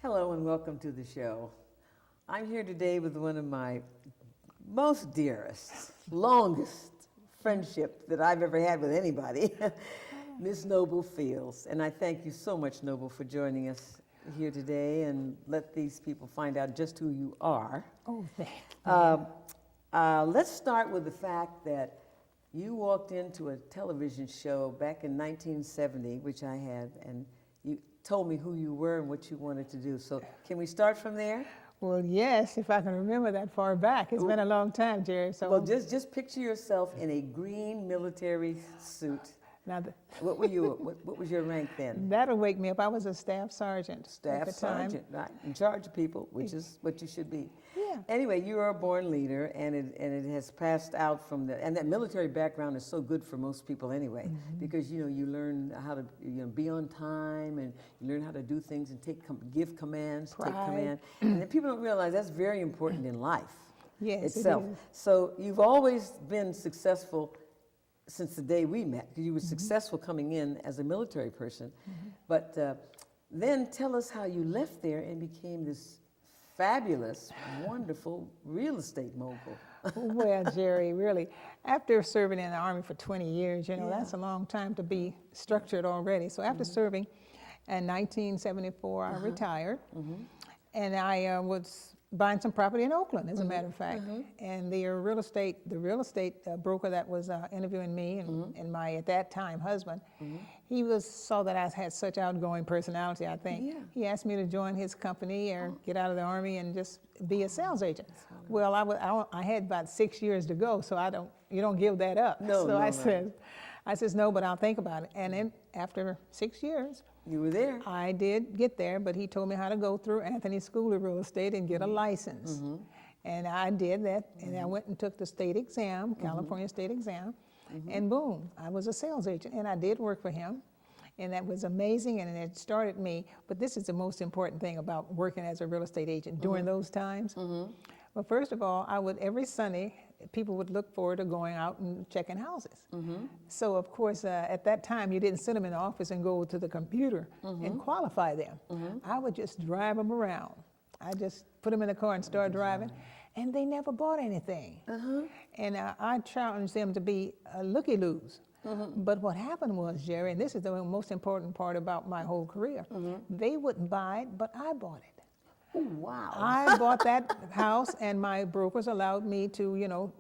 Hello and welcome to the show. I'm here today with one of my most dearest, longest friendship that I've ever had with anybody, Miss Noble Fields. And I thank you so much, Noble, for joining us here today and let these people find out just who you are. Oh, thank you. Let's start with the fact that you walked into a television show back in 1970, which I had, and you told me who you were and what you wanted to do. So can we start from there? Well, yes, if I can remember that far back. It's been a long time, Jerry. So Well, just picture yourself in a green military suit. now What were you? What was your rank then? that'll wake me up. I was a staff sergeant Staff at the time. sergeant, right? In charge of people, which is what you should be. Yeah. Anyway, you are a born leader, and it has passed out from the, and that military background is so good for most people anyway, because you learn how to be on time, and you learn how to do things and give commands, take Pride. command, and then people don't realize that's very important in life Yes, it itself. is. So you've always been successful since the day we met, because you were successful coming in as a military person, but then tell us how you left there and became this fabulous, wonderful real estate mogul. Well, Jerry, really, after serving in the Army for 20 years, Yeah. that's a long time to be structured already. So after serving in 1974, I retired, and I was buying some property in Oakland, as a matter of fact. And the real estate broker that was interviewing me and my, at that time, husband, he saw that I had such outgoing personality, I think. Yeah. He asked me to join his company or get out of the Army and just be a sales agent. Well, I had about 6 years to go, so you don't give that up. No, so no, I right. says, no, but I'll think about it. And then after 6 years, You were there. I did get there, but he told me how to go through Anthony School of Real Estate and get a license. And I did that, and I went and took the state exam, California state exam, and boom, I was a sales agent. And I did work for him, and that was amazing, and it started me. But this is the most important thing about working as a real estate agent during those times. Well, first of all, every Sunday, people would look forward to going out and checking houses. So, of course, at that time, you didn't sit them in the office and go to the computer and qualify them. I would just drive them around. I just put them in the car and start driving, and they never bought anything. And I challenged them to be looky-loos. But what happened was, Jerry, and this is the most important part about my whole career, they wouldn't buy it, but I bought it. Oh, wow. I bought that house, and my brokers allowed me to,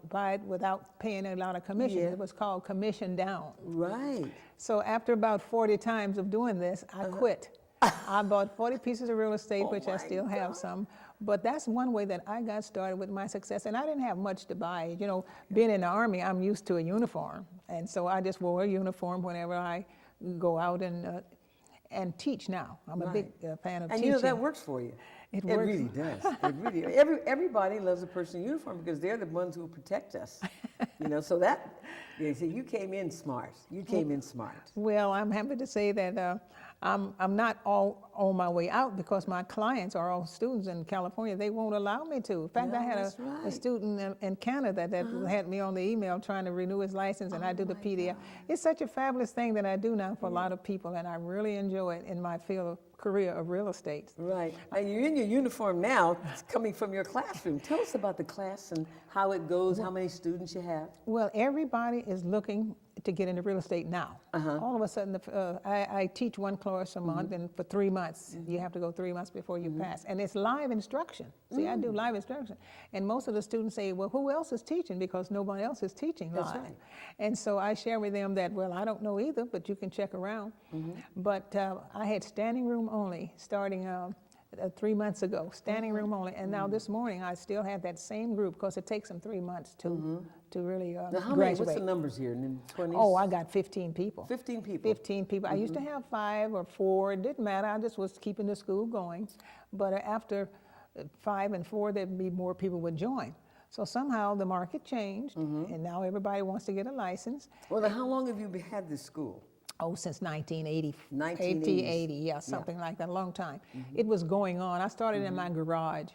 buy it without paying a lot of commission. Yeah. It was called commission down. Right. So after about 40 times of doing this, I quit. I bought 40 pieces of real estate, Oh which I my still have some. But that's one way that I got started with my success. And I didn't have much to buy. Being in the Army, I'm used to a uniform. And so I just wore a uniform whenever I go out and teach now. I'm a big fan of And teaching. that works for you. It It works. really does. It really. Everybody loves a person in uniform because they're the ones who protect us. So that you came in smart. You came in smart. Well, I'm happy to say that I'm not all on my way out because my clients are all students in California. They won't allow me to. In fact, No, I had that's a right. student in Canada that had me on the email trying to renew his license, and I do the my PDF. It's such a fabulous thing that I do now for a lot of people, and I really enjoy it in my career of real estate. Right. And you're in your uniform now, coming from your classroom. Tell us about the class and how it goes, how many students you have. Well, everybody is looking to get into real estate now. All of a sudden, I teach one class a month, and for 3 months, you have to go 3 months before you pass. And it's live instruction. See, I do live instruction. And most of the students say, well, who else is teaching? Because nobody else is teaching live. That's right. And so I share with them that, well, I don't know either, but you can check around. But I had standing room only starting 3 months ago, standing room only. And now this morning, I still have that same group because it takes them 3 months to really Now, how many? graduate. What's the numbers here? In the 20s? Oh, I got 15 people. 15 people. 15 people. I used to have 5 or 4. It didn't matter. I just was keeping the school going. But after 5 and 4, there'd be more people would join. So somehow the market changed, and now everybody wants to get a license. Well, then how long have you had this school? since 1980. 1980s. 1880, yeah, something like that, a long time. It was going on. I started in my garage.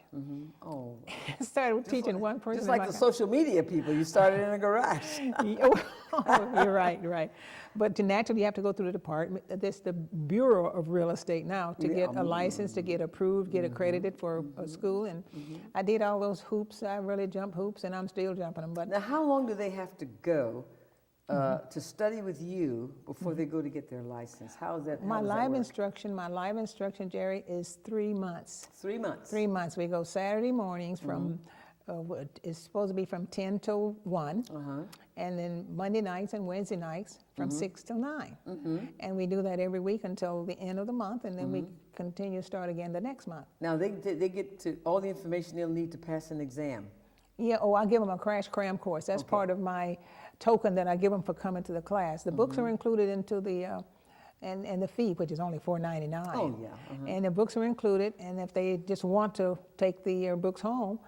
Oh, I started teaching one person. just in like my the social media people, you started in a garage. Oh, you're right, you're right. But to naturally, you have to go through the department, this the Bureau of Real Estate now to Yeah, get a license, to get approved, get accredited for a school. And I did all those hoops. I really jumped hoops, and I'm still jumping them. But Now, how long do they have to go to study with you before they go to get their license? How is that? my how does that live work? my live instruction, Jerry, is 3 months. 3 months. 3 months. We go Saturday mornings from, it's supposed to be from 10 till 1. And then Monday nights and Wednesday nights from 6 till 9. And we do that every week until the end of the month, and then we continue to start again the next month. Now, they get to all the information they'll need to pass an exam. Yeah, I give them a crash cram course. That's part of my token that I give them for coming to the class. The books are included into the, and the fee, which is only $4.99. Oh, yeah. And the books are included, and if they just want to take the books home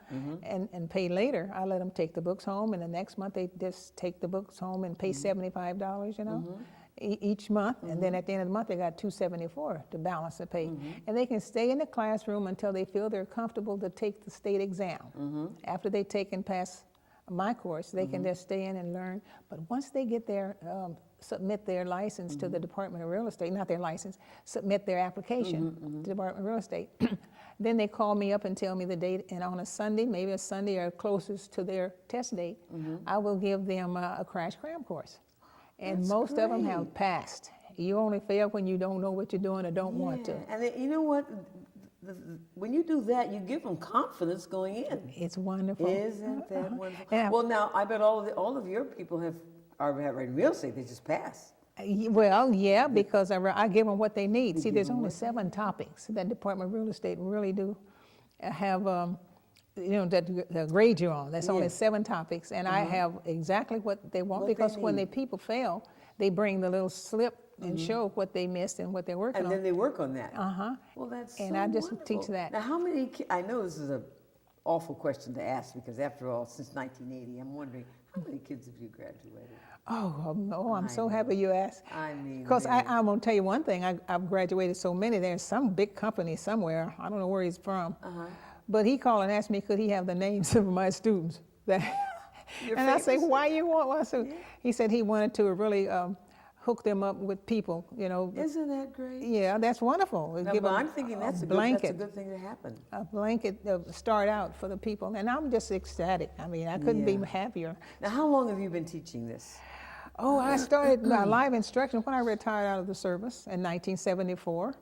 and pay later, I let them take the books home, and the next month they just take the books home and pay $75, you know, each month, and then at the end of the month they got $274 to balance the pay. And they can stay in the classroom until they feel they're comfortable to take the state exam. After they take and pass my course, they can just stay in and learn. But once they get their submit their license to the Department of Real Estate, not their license, submit their application to the Department of Real Estate. Then they call me up and tell me the date, and on a Sunday, maybe a Sunday or closest to their test date, I will give them a crash cram course. And That's most of them have great. passed. You only fail when you don't know what you're doing or don't want to. And then, you know what? When you do that, you give them confidence going in. It's wonderful. Isn't that wonderful? Yeah. Well, now I bet all of your people are in real estate. They just pass. Well, yeah, because I give them what they need. See, give there's them only what 7 topics that Department of Real Estate really do have, you know, that grade you on. There's only Yes. 7 topics, and I have exactly what they want, What they because when the need. people fail, they bring the little slip and show what they missed and what they're working And on. then they work on that. Uh-huh. Well, that's And so I just wonderful. teach that. Now, how many? I know this is an awful question to ask because, after all, since 1980, I'm wondering how many kids have you graduated? Oh, no, I'm I so know. happy you asked. I mean, Because really. I'm going to tell you one thing. I've graduated so many. There's some big company somewhere. I don't know where he's from. But he called and asked me, could he have the names of my students? Your And I say, famous- why you want one student? He said he wanted to really hook them up with people, you know. Isn't that great? Yeah, that's wonderful. Now, Give but them I'm thinking that's a blanket. good thing to happen. A blanket start out for the people. And I'm just ecstatic. I mean, I couldn't Yeah. be happier. Now, how long have you been teaching this? Oh, I started my live instruction when I retired out of the service in 1974.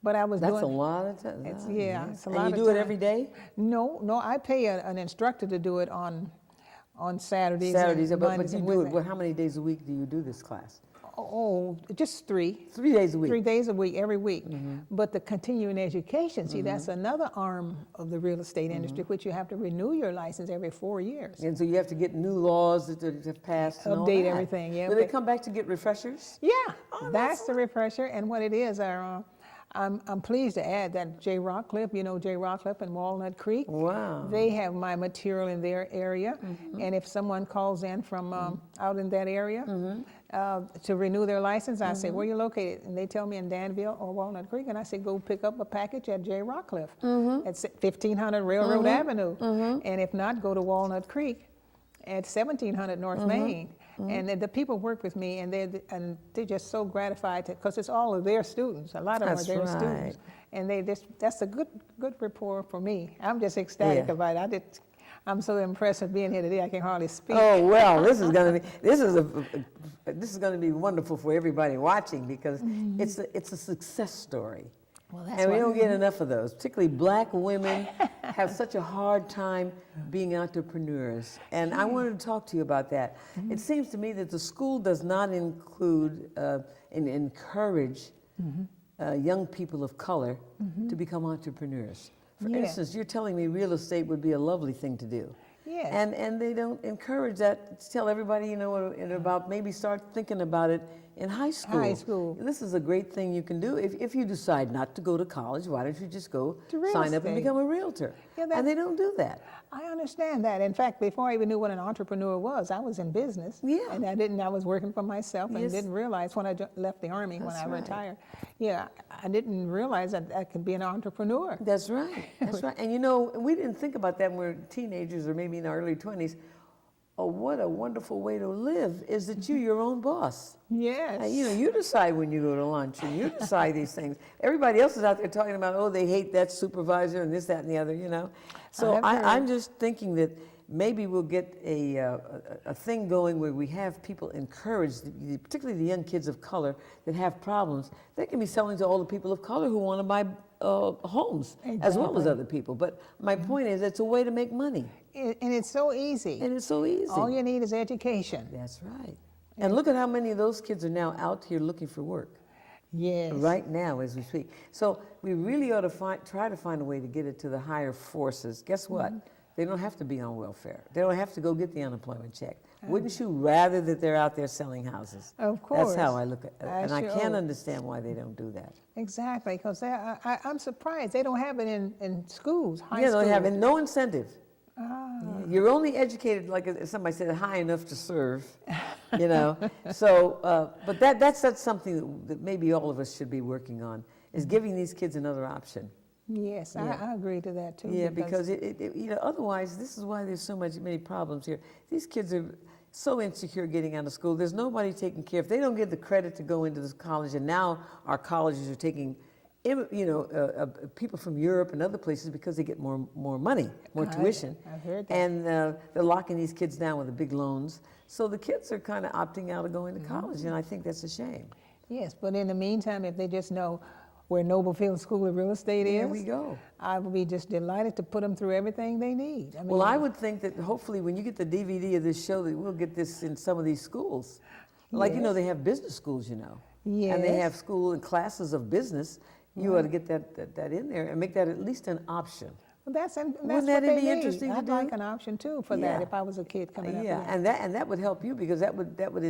But I was That's doing... a lot of time. yeah, it's a And lot you of do it time. every day? No, I pay an instructor to do it on Saturdays. Saturdays, and but Mondays you and do it. Wednesdays. Well, how many days a week do you do this class? Oh, just 3. 3 days a week. 3 days a week, every week. But the continuing education, see, that's another arm of the real estate industry, which you have to renew your license every 4 years. And so you have to get new laws that have passed and all Update that. everything, yeah, Do they but- come back to get refreshers? Yeah, Oh, that's the refresher. And what it is, I'm pleased to add that J. Rockcliffe, you know J. Rockcliffe and Walnut Creek, Wow. they have my material in their area. And if someone calls in from out in that area to renew their license, I say, where you located? And they tell me in Danville or Walnut Creek. And I say, go pick up a package at J. Rockcliffe at 1500 Railroad Avenue. And if not, go to Walnut Creek at 1700 North Main. And the people work with me, and they're just so gratified because it's all of their students. A lot of them That's are their right. students, and that's a good rapport for me. I'm just ecstatic Yeah. about it. I'm so impressed with being here today. I can hardly speak. Oh well, this is going to be wonderful for everybody watching because it's a success story. Well, that's And we what- don't get enough of those. Particularly black women have such a hard time being entrepreneurs. And I wanted to talk to you about that. It seems to me that the school does not include and encourage young people of color to become entrepreneurs. For Yeah. instance, you're telling me real estate would be a lovely thing to do. Yes. And they don't encourage that, tell everybody, you know, and about maybe start thinking about it in high school. High school. This is a great thing you can do. If you decide not to go to college, why don't you just go To real sign up and estate. become a realtor? Yeah, And they don't do that. I understand that. In fact, before I even knew what an entrepreneur was, I was in business. Yeah. And I was working for myself and Yes. didn't realize when I left the Army, when That's I right. retired. Yeah, I didn't realize that I could be an entrepreneur. That's right. That's right. And you know, we didn't think about that when we were teenagers or maybe in our early 20s. Oh, what a wonderful way to live is that you're your own boss. Yes. You know, you decide when you go to lunch and you decide these things. Everybody else is out there talking about, oh, they hate that supervisor and this, that, and the other, you know. So I've heard. I'm just thinking that maybe we'll get a thing going where we have people encouraged, particularly the young kids of color that have problems. They can be selling to all the people of color who want to buy homes as well as Exactly. other people. But my point is, it's a way to make money. And it's so easy. And it's so easy. All you need is education. That's right. And look at how many of those kids are now out here looking for work Yes. right now as we speak. So we really ought to try to find a way to get it to the higher forces. Guess what? They don't have to be on welfare. They don't have to go get the unemployment check. Wouldn't you rather that they're out there selling houses? Of course. That's how I look at it. I And I sure can't would. understand why they don't do that. Exactly, because I'm surprised they don't have it in schools, high Yeah, school. they have no incentive. Ah. Yeah, you're only educated, like somebody said, high enough to serve, you know. So, but that's something that maybe all of us should be working on, is giving these kids another option. Yes, Yeah. I agree to that too. Yeah, because you know, otherwise, this is why there's so many problems here. These kids are so insecure getting out of school. There's nobody taking care. If they don't get the credit to go into this college, and now our colleges are taking, you know, people from Europe and other places because they get more money, more tuition. I've heard that. And they're locking these kids down with the big loans. So the kids are kind of opting out of going to college, and I think that's a shame. Yes, but in the meantime, if they just know where Noble Field School of Real Estate There is, we go. I would be just delighted to put them through everything they need. I mean, Well, I would think that hopefully when you get the DVD of this show, that we'll get this in some of these schools. Like, you know, Yes. they have business schools, you know. And they Yes. have school and classes of business. You ought to get that in there and make that at least an option. well, that's Wouldn't what that they be need. interesting to I'd do? like an option too for Yeah. that if I was a kid coming up. Yeah, and that would help you because that would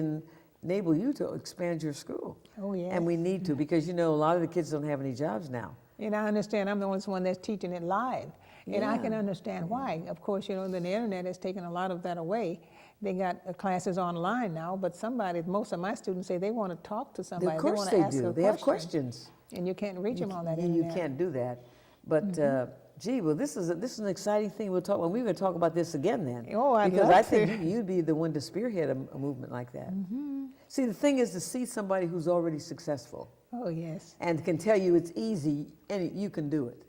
enable you to expand your school. Oh, yes. And we need to because, you know, a lot of the kids don't have any jobs now. And I understand I'm the only one that's teaching it live. And I can Yeah. understand why. Of course, you know, the internet has taken a lot of that away. They got classes online now, but most of my students say they want to talk to somebody. Of course want they to ask do. a They have question. questions. And you can't reach them on that You internet. can't do that. But gee, well, this is an exciting thing. We're going to talk about this again then. Oh, I'd because love I think to. you'd be the one to spearhead a movement like that. See, the thing is to see somebody who's already successful Oh, yes. and can tell you it's easy and you can do it.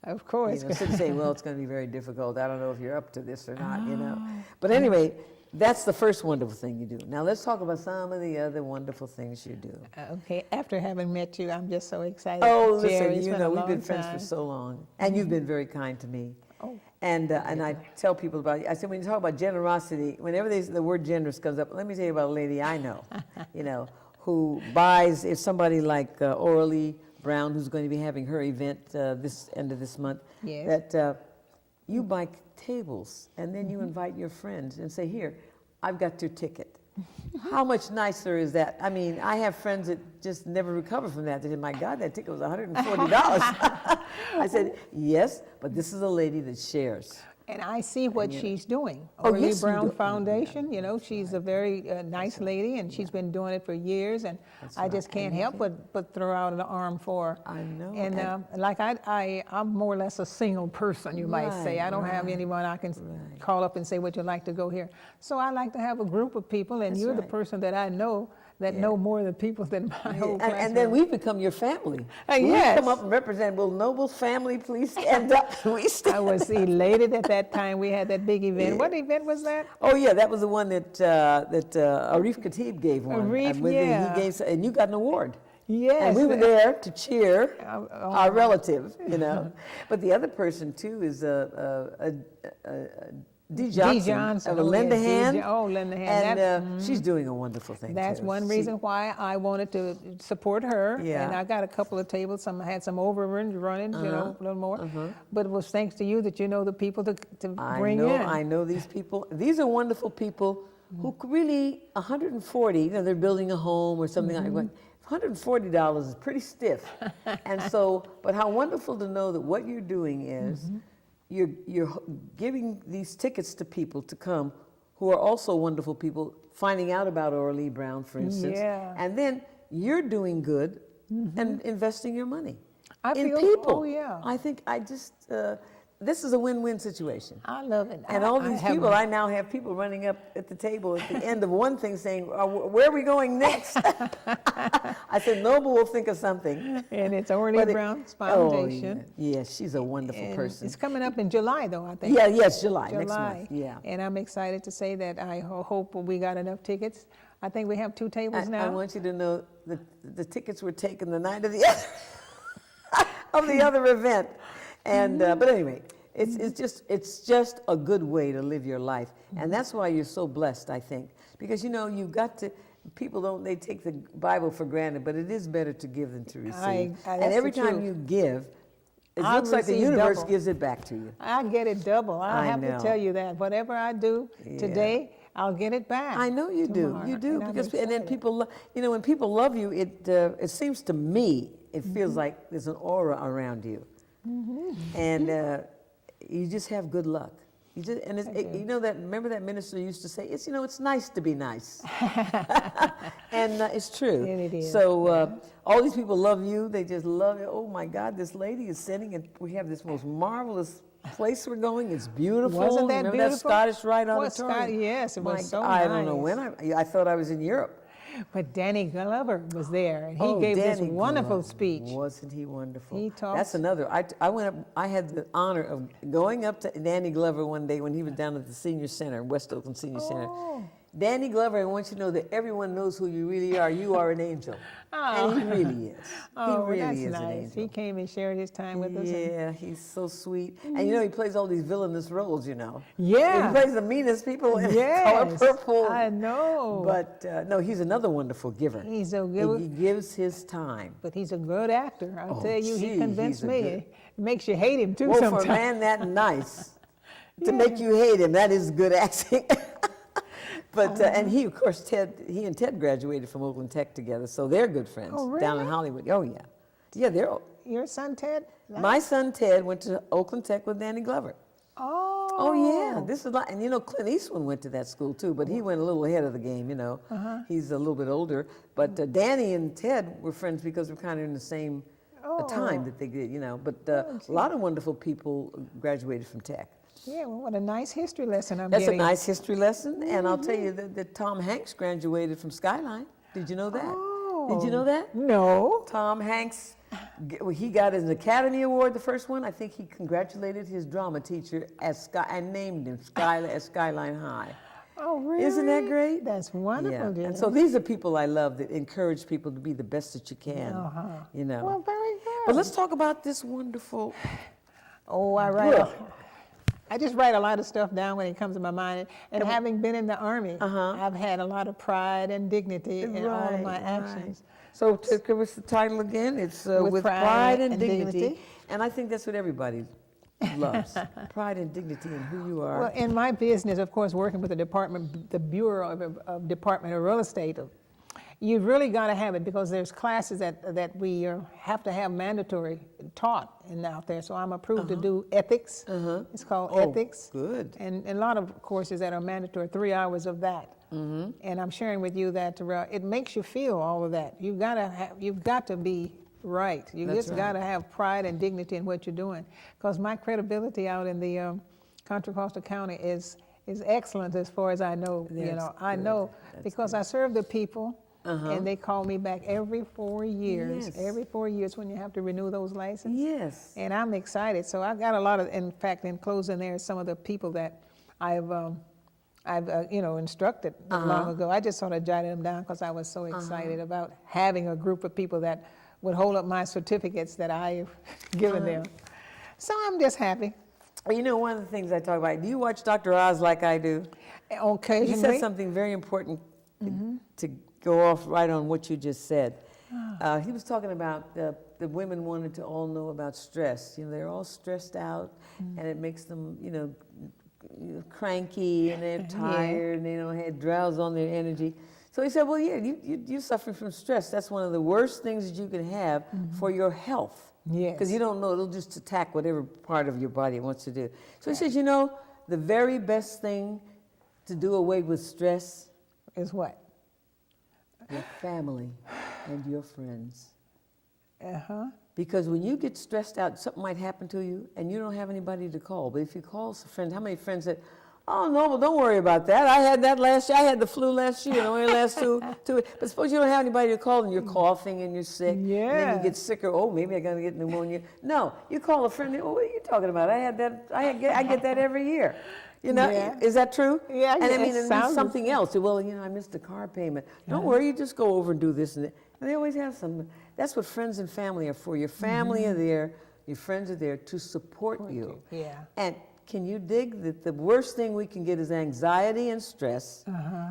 Of course. You know, instead of saying, well, it's going to be very difficult. I don't know if you're up to this or not, you know. But anyway, that's the first wonderful thing you do. Now let's talk about some of the other wonderful things you do. Okay, after having met you, I'm just so excited. Oh, Jerry, listen, it's you been a know, we've been long friends for time. so long, and you've been very kind to me. Oh. And I tell people about it. I said, when you talk about generosity, whenever the word generous comes up, let me tell you about a lady I know, you know, who buys, if somebody like Oralee Brown, who's going to be having her event this end of this month, Yes. that you buy tables, and then you invite your friends and say, here, I've got your ticket. How much nicer is that? I mean, I have friends that just never recover from that. They said, my God, that ticket was $140. I said, yes, but this is a lady that shares. And I see what she's doing. Oh, Orly yes, you Brown do. Foundation, you know, she's a very nice lady, and she's been doing it for years, and I just can't help but throw out an arm for her. I know. And like I'm more or less a single person, you might say. I don't have right, anyone I can call up and say, would you like to go here? So I like to have a group of people, and That's you're the right. person that I know that know more than people than my whole class. And then we've become your family. We yes. come up and represent. Will Noble family please stand up? We stand. I was elated at that time. We had that big event. What event was that? Oh yeah, that was the one that Arif Khatib gave one. Arif, When yeah. He gave, and you got an award. Yes. And we were there to cheer Oh, our relative, you know. But the other person too is Dee Johnson of oh, Linda yes, Hand. Linda Hand. And she's doing a wonderful thing. That's too. one She- reason why I wanted to support her. Yeah. And I got a couple of tables. I had some overruns running, you know, a little more. But it was thanks to you that you know the people to I bring know, in. I know these people. These are wonderful people who really 140, you know, they're building a home or something like that. $140 is pretty stiff. And so, but how wonderful to know that what you're doing is you're giving these tickets to people to come who are also wonderful people, finding out about Aura Lee Brown, for instance. Yeah. And then you're doing good and investing your money in feel, people. oh yeah. I think I just, this is a win-win situation. I love it. And all these people, I now have people running up at the table at the end of one thing saying, where are we going next? I said, Noble will think of something. And it's Aura Lee Brown's Foundation. Oh, yeah, she's a wonderful And person. it's coming up in July, though, I think. Yeah, yes, July, next July. month. Yeah. And I'm excited to say that I hope we got enough tickets. I think we have 2 tables now. I want you to know that the tickets were taken the night of the of the other event. And but anyway, it's just a good way to live your life, and that's why you're so blessed, I think, because you know you've got to. People they take the Bible for granted, but it is better to give than to receive. And every time you give, it looks like the universe gives it back to you. I get it double. I have to tell you that. Whatever I do today, I'll get it back. I know you tomorrow. do. You do, and because and then people, you know, when people love you, it seems to me it feels like there's an aura around you, and you just have good luck. You just, and you know that. Remember that minister used to say, "It's it's nice to be nice," and it's true. And it is. So all these people love you. They just love you. Oh my God, this lady is sending, and we have this most marvelous place we're going. It's beautiful. Wasn't that Remember beautiful? that Scottish Rite Auditorium? Yes, it was so I nice. don't know when I thought I was in Europe. But Danny Glover was there, and he gave this wonderful speech. Wasn't he wonderful? He talks. That's another. I went up. I had the honor of going up to Danny Glover one day when he was down at the Senior Center, West Oakland Senior Center. Danny Glover, I want you to know that everyone knows who you really are. You are an angel, and he really is. Oh, he really that's is nice. an angel. He came and shared his time with us. Yeah, he's so sweet. And you know, he plays all these villainous roles, you know. Yeah. He plays the meanest people in Yes, Color Purple. I know. But no, he's another wonderful giver. He's a good, He gives his time. but he's a good actor. I'll tell you, gee, he convinced he's a me. good- It makes you hate him too Well, sometimes. for a man that nice, to make you hate him, that is good acting. But and he, of course, he and Ted graduated from Oakland Tech together, so they're good friends Oh, down in really? Hollywood. Oh yeah, yeah, they're. Your son Ted? My son Ted went to Oakland Tech with Danny Glover. Oh. Oh yeah, this is like, and you know, Clint Eastwood went to that school too, but he went a little ahead of the game. You know, he's a little bit older. But Danny and Ted were friends because we're kind of in the same time that they did. You know, but a lot of wonderful people graduated from Tech. Yeah, well, what a nice history lesson I'm That's getting. a nice history lesson, and I'll tell you that Tom Hanks graduated from Skyline. Did you know that? Did you know that? No. Tom Hanks, he got an Academy Award, the first one. I think he congratulated his drama teacher and named him at Skyline High. Oh, really? Isn't that great? That's wonderful, Yeah. dear. And so these are people I love that encourage people to be the best that you can. You know. Well, very good. But let's talk about this wonderful. Oh, I write. book. I just write a lot of stuff down when it comes to my mind. And having been in the Army, I've had a lot of pride and dignity in all of my actions. So to give us the title again, it's with pride and dignity. And I think that's what everybody loves, pride and dignity in who you are. Well, in my business, of course, working with the Bureau of Department of Real Estate, you've really got to have it because there's classes that we have to have mandatory taught out there. So I'm approved to do ethics. It's called ethics. Good. And a lot of courses that are mandatory, 3 hours of that. And I'm sharing with you that it makes you feel all of that. You've got to be right. You just got to have pride and dignity in what you're doing. Because my credibility out in the Contra Costa County is excellent as far as I know. I know because I serve the people. And they call me back every 4 years. Yes. Every 4 years when you have to renew those licenses. Yes. And I'm excited. So I've got a lot of, in fact, in closing there, some of the people that I've instructed long ago. I just sort of jotted them down because I was so excited about having a group of people that would hold up my certificates that I've given them. So I'm just happy. You know, one of the things I talk about, do you watch Dr. Oz like I do? Occasionally. He said something very important to go off right on what you just said. He was talking about the women wanted to all know about stress. You know, they're all stressed out, and it makes them, cranky and they're tired and they don't have drowse on their energy. So he said, well, yeah, you're suffering from stress. That's one of the worst things that you can have for your health. Yes. Because you don't know, it'll just attack whatever part of your body it wants to do. So he says, you know, the very best thing to do away with stress Is what? your family and your friends. Uh-huh. Because when you get stressed out, something might happen to you and you don't have anybody to call. But if you call some friends, how many friends said, oh, no, well, don't worry about that. I had that last year. I had the flu last year. It only lasts two. But suppose you don't have anybody to call and you're coughing and you're sick. And then Yeah. you get sicker. Oh, maybe I'm going to get pneumonia. No, you call a friend. Oh, what are you talking about? I had that. I get that every year. You know, Yeah. is that true? Yeah, And I yeah, mean, it it means sounds- something else. Well, you know, I missed a car payment. Don't worry, you just go over and do this and that. And they always have something. That's what friends and family are for. Your family are there. Your friends are there to support you. Yeah. And can you dig that the worst thing we can get is anxiety and stress?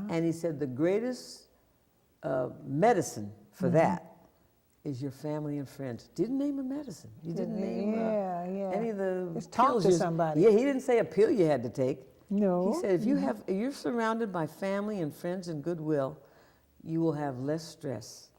And he said the greatest medicine for that is your family and friends. Didn't name a medicine. You didn't name any of the Just talk pills to you- somebody. Yeah, he didn't say a pill you had to take. No. He said if if you're surrounded by family and friends and goodwill, you will have less stress.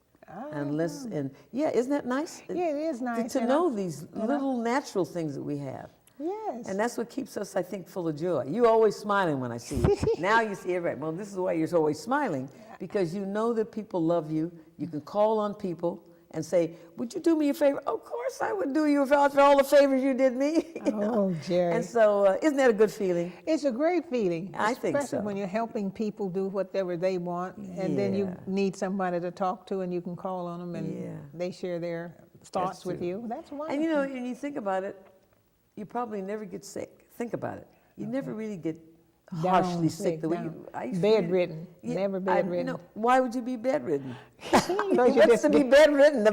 And less, and yeah, isn't that nice? Yeah, it is nice. To and know I- these little natural things that we have. Yes. And that's what keeps us, I think, full of joy. You're always smiling when I see you. Now you see everybody. Well, this is why you're always smiling, because you know that people love you. You can call on people and say, would you do me a favor? Of course I would do you a favor for all the favors you did me. You know? Oh, Jerry. And so isn't that a good feeling? It's a great feeling. I think Especially so. when you're helping people do whatever they want, and then you Yeah. need somebody to talk to, and you can call on them, and Yeah. they share their thoughts with true. you. That's wonderful. And you know, when you think about it, you probably never get sick. Think about it. You never really get harshly Down sick the way down. you. I used to read it. Bedridden. Never I- bedridden. No, why would you be bedridden? Because Who you wants just to be get- bedridden?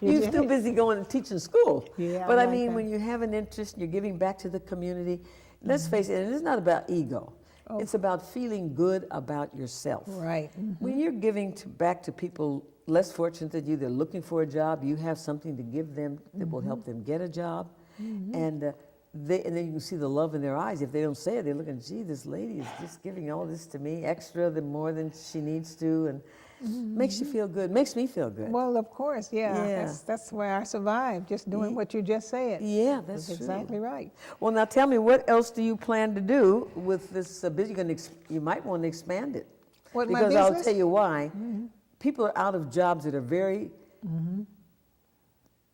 You're just- too busy going and teaching school. Yeah, But I I like mean, that. when you have an interest and you're giving back to the community, let's face it, and it's not about ego. It's about feeling good about yourself. Right. When you're giving back to people less fortunate than you, they're looking for a job, you have something to give them that will help them get a job. And then you can see the love in their eyes. If they don't say it, they're looking, gee, this lady is just giving all this to me, extra, more than she needs to, and makes you feel good, makes me feel good. Well, of course, yeah. Yeah. That's where I survived, just doing what you just said. Yeah, that's true. exactly right. Well, now tell me, what else do you plan to do with this business? You might want to expand it. What, my Because I'll business? tell you why. People are out of jobs that are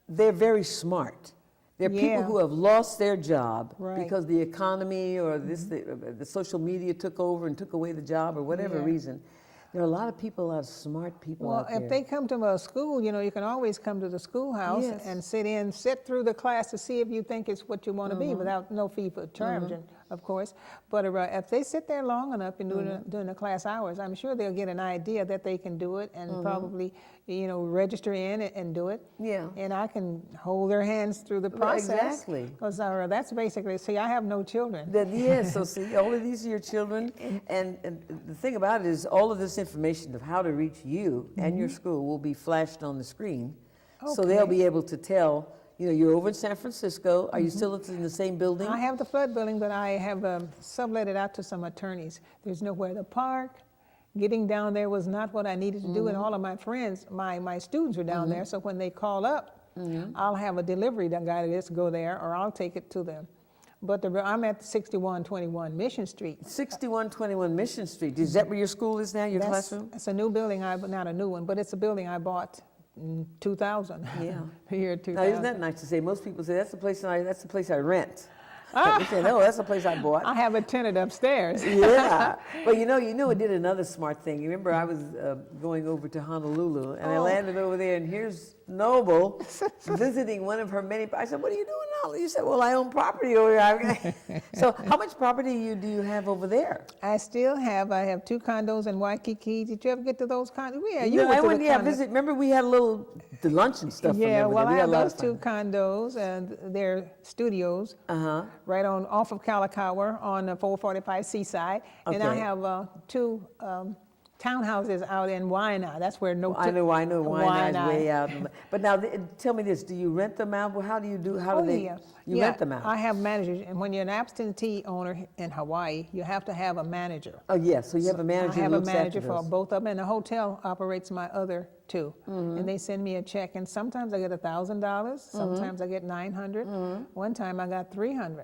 they're very smart. There are people Yeah. who have lost their job Right. because the economy or the social media took over and took away the job or whatever Yeah. reason. There are a lot of people, a lot of smart people Well, out there. if they come to a school, you know, you can always come to the schoolhouse Yes. and sit through the class to see if you think it's what you want to be, Mm-hmm. without no fee for charge, of course. But if they sit there long enough and Mm-hmm. during the class hours, I'm sure they'll get an idea that they can do it, and Mm-hmm. probably, you know, register in and do it. Yeah. And I can hold their hands through the Well, process. exactly. Because that's basically, see, I have no children. Yes, so see, all of these are your children, and the thing about it is all of this information of how to reach you and your school will be flashed on the screen. So they'll Okay. be able to tell, you know, you're over in San Francisco, are you still in the same building? I have the flood building, but I have sublet it out to some attorneys. There's nowhere to park. Getting down there was not what I needed to do, and all of my friends, my students are down there, so when they call up, I'll have a delivery guy to just go there, or I'll take it to them. But I'm at 6121 Mission Street. 6121 Mission Street, is that where your school is now, your classroom? It's a new building, not a new one, but it's a building I bought in 2000. Yeah. The year Now, 2000. isn't that nice to say? Most people say, that's the place I rent. They say, no, that's the place I bought. I have a tenant upstairs. Yeah. Well, you know, it did another smart thing. You remember I was going over to Honolulu, and I landed over there, and here's Noble visiting one of her many. I said, what are you doing now? You said, well, I own property over here. So how much property do you have over there? I have 2 condos in Waikiki. Did you ever get to those condos? Yeah, No, I went, the yeah, condos. visit. Remember we had the lunch and stuff. Yeah, from well, there. I We had have a lot of those 2 fun. condos, and they're studios right off of Kalakaua on the 445 Seaside. And I Okay. have 2 townhouses out in Wynot. That's where no. I know Wynot's Wynot. way out. But now, tell me this: do you rent them out? Well, how do you do? How Oh, do they? yeah. You Yeah, rent them out. I have managers, and when you're an absentee owner in Hawaii, you have to have a manager. Oh, yes. So you have a manager I who have a looks manager after for those. both of them, and the hotel operates my other two. Mm-hmm. And they send me a check, and sometimes I get $1,000, sometimes I get $900. Mm-hmm. One time I got $300,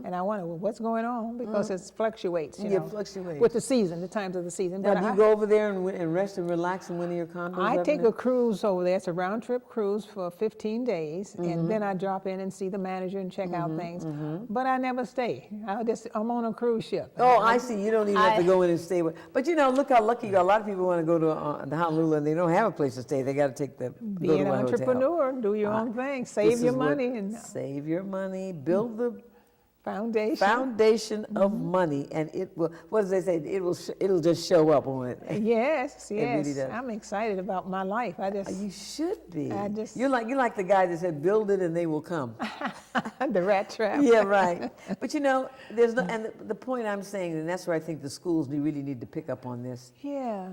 and I wonder, well, what's going on? Because it fluctuates, you Yeah, know, it fluctuates. with the season, the times of the season. Now, But do you go over there and rest and relax in one of your condos? I up take there? a cruise over there. It's a round trip cruise for 15 days, Mm-hmm. and then I drop in and see the manager and check out things. But I never stay. I'm on a cruise ship. Oh, I see. You don't even have to go in and stay with. But you know, look how lucky you are. A lot of people want to go to Honolulu and they don't have a place to stay. They got to take the Be go to an a hotel. entrepreneur, do your own thing, save This your is what- money, and save your money, build the foundation. foundation of money, and it will. What does they say? It'll just show up on it. Yes, It really yes. does. I'm excited about my life. You should be. I just- You're like the guy that said, "Build it, and they will come." the rat trap. Yeah, right. But you know, there's no. And the point I'm saying, and that's where I think the schools really need to pick up on this. Yeah.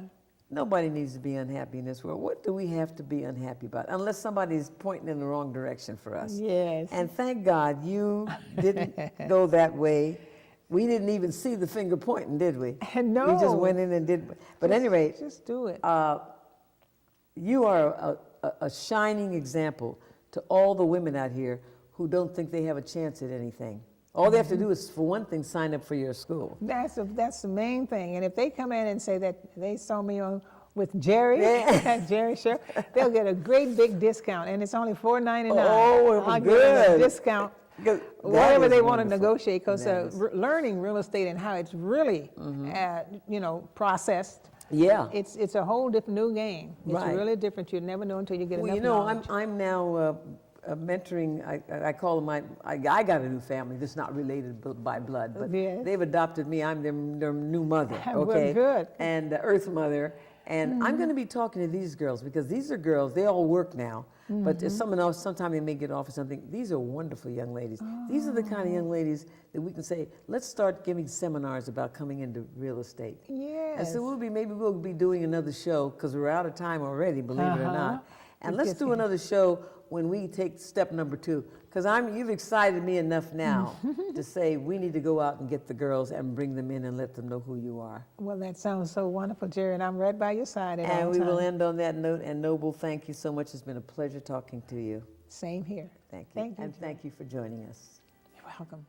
Nobody needs to be unhappy in this world. What do we have to be unhappy about? Unless somebody's pointing in the wrong direction for us. Yes. And thank God you didn't go that way. We didn't even see the finger pointing, did we? No. We just went in and did. But anyway, Just do it. you are a shining example to all the women out here who don't think they have a chance at anything. All they have to do is, for one thing, sign up for your school. That's the main thing. And if they come in and say that they saw me on with Jerry, Yeah. Jerry Sher, they'll get a great big discount, and it's only $4.99. Oh, it was I'll give them good. a discount, Because that whatever is they want to wonderful. negotiate. Because That is- learning real estate and how it's really, processed. Yeah. It's a whole different new game. It's Right. really different. You never know until you get Well, enough you know, knowledge. I'm now mentoring. I call them I got a new family. That's not related by blood, but Yes. they've adopted me. I'm their new mother. Well, Okay, good. And Earth Mother. And I'm going to be talking to these girls because these are girls. They all work now, but if someone else, sometime they may get off or something. These are wonderful young ladies. These are the kind of young ladies that we can say, let's start giving seminars about coming into real estate. And Yes. so maybe we'll be doing another show because we're out of time already, believe it or not. And let's do another show when we take step number 2. Because you've excited me enough now to say we need to go out and get the girls and bring them in and let them know who you are. Well, that sounds so wonderful, Jerry, and I'm right by your side at And all we will times. end on that note. And Noble, thank you so much. It's been a pleasure talking to you. Same here. Thank you. Thank you, And Jerry. thank you for joining us. You're welcome.